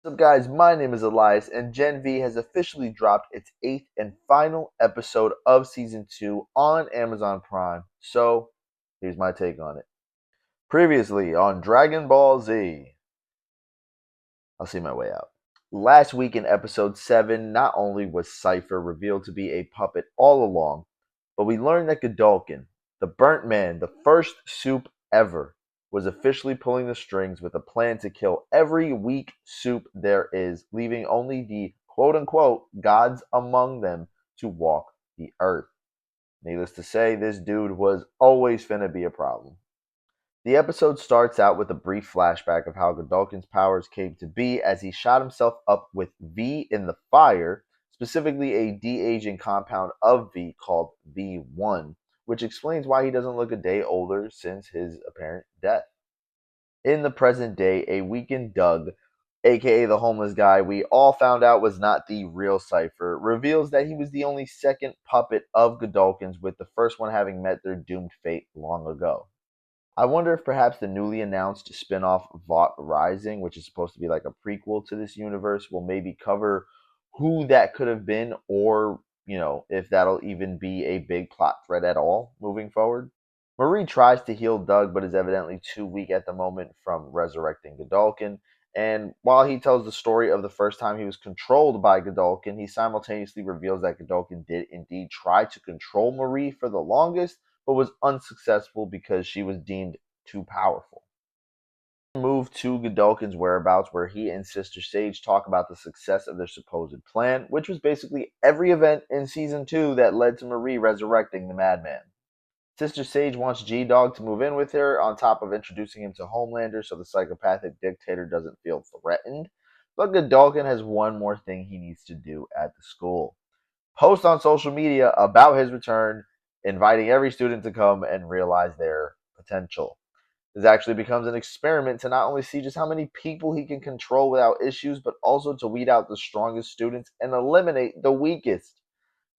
What's up, guys? My name is Elias, and Gen V has officially dropped its eighth and final episode of season 2 on Amazon Prime. So, here's my take on it. Previously on Dragon Ball Z, I'll see my way out. Last week in episode 7, not only was Cypher revealed to be a puppet all along, but we learned that Godolkin, the burnt man, the first soup ever, was officially pulling the strings with a plan to kill every weak soup there is, leaving only the quote unquote gods among them to walk the earth. Needless to say, this dude was always finna be a problem. The episode starts out with a brief flashback of how Godolkin's powers came to be as he shot himself up with V in the fire, specifically a de-aging compound of V called V1, which explains why he doesn't look a day older since his apparent death. In the present day, a weakened Doug, aka the homeless guy we all found out was not the real Cypher, reveals that he was the only second puppet of Godolkin's, with the first one having met their doomed fate long ago. I wonder if perhaps the newly announced spin-off Vought Rising, which is supposed to be like a prequel to this universe, will maybe cover who that could have been, or, if that'll even be a big plot thread at all moving forward. Marie tries to heal Doug, but is evidently too weak at the moment from resurrecting Godolkin. And while he tells the story of the first time he was controlled by Godolkin, he simultaneously reveals that Godolkin did indeed try to control Marie for the longest, but was unsuccessful because she was deemed too powerful. Move to Godolkin's whereabouts, where he and Sister Sage talk about the success of their supposed plan, which was basically every event in season 2 that led to Marie resurrecting the Madman. Sister Sage wants G-Dog to move in with her, on top of introducing him to Homelander so the psychopathic dictator doesn't feel threatened. But Godolkin has one more thing he needs to do at the school: post on social media about his return, inviting every student to come and realize their potential. This actually becomes an experiment to not only see just how many people he can control without issues, but also to weed out the strongest students and eliminate the weakest.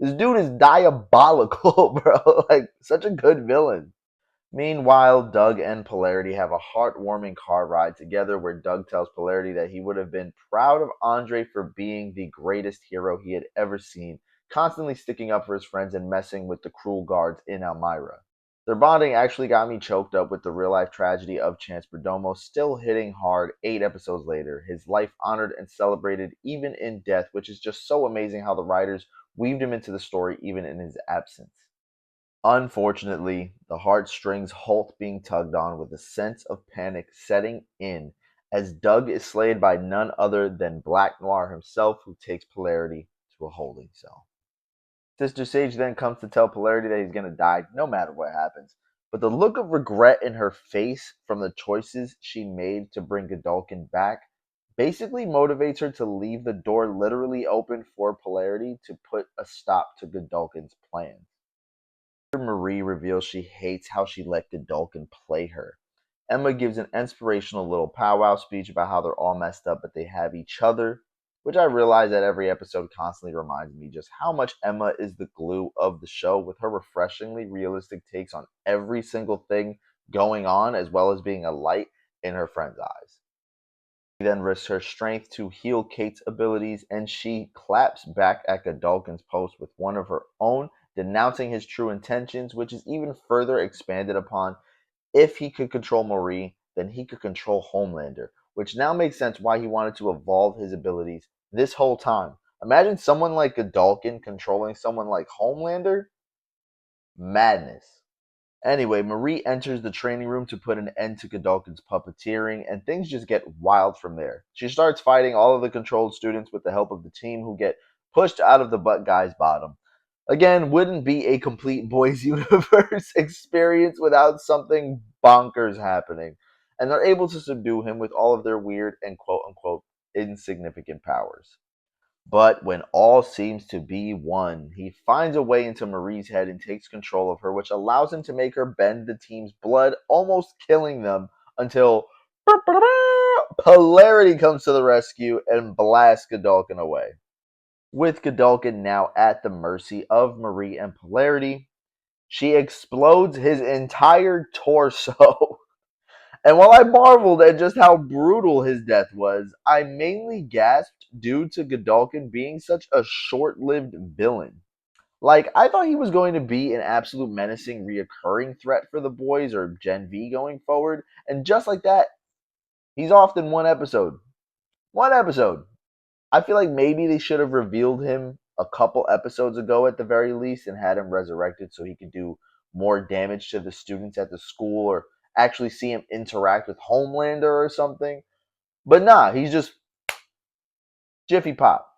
This dude is diabolical, bro. Like, such a good villain. Meanwhile, Doug and Polarity have a heartwarming car ride together where Doug tells Polarity that he would have been proud of Andre for being the greatest hero he had ever seen, constantly sticking up for his friends and messing with the cruel guards in Elmira. Their bonding actually got me choked up with the real life tragedy of Chance Perdomo still hitting hard 8 episodes later, his life honored and celebrated even in death, which is just so amazing how the writers weaved him into the story even in his absence. Unfortunately, the heartstrings halt being tugged on, with a sense of panic setting in as Doug is slayed by none other than Black Noir himself, who takes Polarity to a holding cell. Sister Sage then comes to tell Polarity that he's going to die no matter what happens. But the look of regret in her face from the choices she made to bring Godolkin back basically motivates her to leave the door literally open for Polarity to put a stop to Godolkin's plans. Marie reveals she hates how she let Godolkin play her. Emma gives an inspirational little powwow speech about how they're all messed up, but they have each other, which I realize that every episode constantly reminds me just how much Emma is the glue of the show, with her refreshingly realistic takes on every single thing going on, as well as being a light in her friend's eyes. She then risks her strength to heal Kate's abilities, and she claps back at Godolkin's post with one of her own, denouncing his true intentions, which is even further expanded upon. If he could control Marie, then he could control Homelander, which now makes sense why he wanted to evolve his abilities this whole time. Imagine someone like Godolkin controlling someone like Homelander? Madness. Anyway, Marie enters the training room to put an end to Godolkin's puppeteering, and things just get wild from there. She starts fighting all of the controlled students with the help of the team, who get pushed out of the butt guy's bottom. Again, wouldn't be a complete Boys Universe experience without something bonkers happening. And they're able to subdue him with all of their weird and quote unquote insignificant powers. But when all seems to be won, he finds a way into Marie's head and takes control of her, which allows him to make her bend the team's blood, almost killing them, until Polarity comes to the rescue and blasts Godolkin away. With Godolkin now at the mercy of Marie and Polarity, she explodes his entire torso And while I marveled at just how brutal his death was, I mainly gasped due to Godolkin being such a short lived villain. Like, I thought he was going to be an absolute menacing, reoccurring threat for the boys or Gen V going forward. And just like that, he's off in one episode. One episode. I feel like maybe they should have revealed him a couple episodes ago at the very least and had him resurrected so he could do more damage to the students at the school or actually see him interact with Homelander or something. But nah, he's just Jiffy Pop.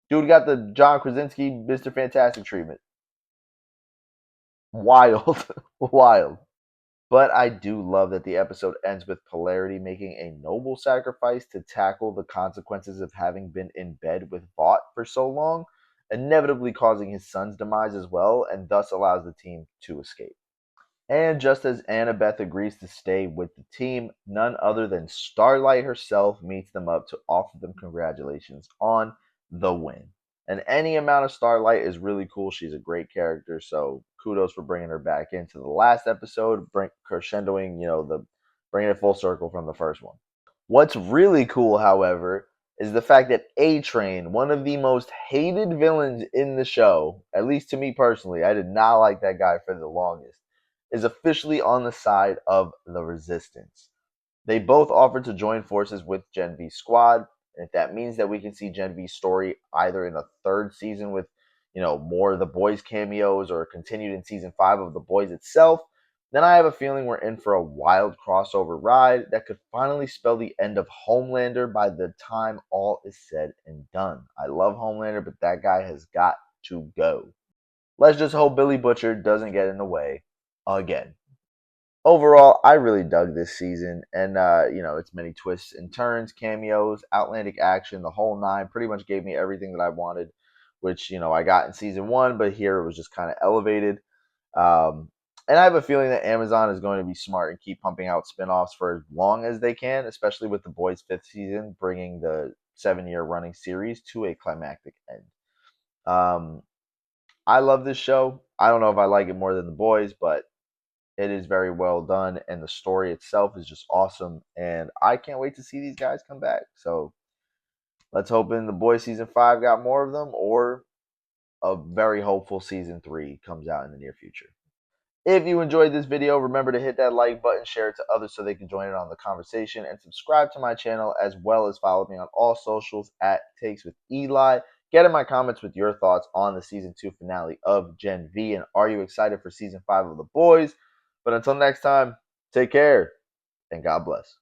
Dude got the John Krasinski Mr. Fantastic treatment. Wild. Wild. But I do love that the episode ends with Polarity making a noble sacrifice to tackle the consequences of having been in bed with Vought for so long, inevitably causing his son's demise as well, and thus allows the team to escape. And just as Annabeth agrees to stay with the team, none other than Starlight herself meets them up to offer them congratulations on the win. And any amount of Starlight is really cool. She's a great character, so kudos for bringing her back into the last episode, crescendoing, the bringing it full circle from the first one. What's really cool, however, is the fact that A Train, one of the most hated villains in the show, at least to me personally, I did not like that guy for the longest, is officially on the side of the Resistance. They both offered to join forces with Gen V Squad, and if that means that we can see Gen V's story either in a third season with, more of the boys cameos or continued in season 5 of the boys itself, then I have a feeling we're in for a wild crossover ride that could finally spell the end of Homelander by the time all is said and done. I love Homelander, but that guy has got to go. Let's just hope Billy Butcher doesn't get in the way again. Overall, I really dug this season, and its many twists and turns, cameos, outlandish action, the whole nine. Pretty much gave me everything that I wanted, which I got in season 1, but here it was just kind of elevated. Um, and I have a feeling that Amazon is going to be smart and keep pumping out spin-offs for as long as they can, especially with the Boys' 5th season, bringing the 7-year running series to a climactic end. Um, I love this show. I don't know if I like it more than the Boys, but it is very well done, and the story itself is just awesome. And I can't wait to see these guys come back. So let's hope in the Boys season 5 got more of them, or a very hopeful season 3 comes out in the near future. If you enjoyed this video, remember to hit that like button, share it to others so they can join in on the conversation, and subscribe to my channel as well as follow me on all socials at Takes with Eli. Get in my comments with your thoughts on the season 2 finale of Gen V, and are you excited for season 5 of The Boys? But until next time, take care and God bless.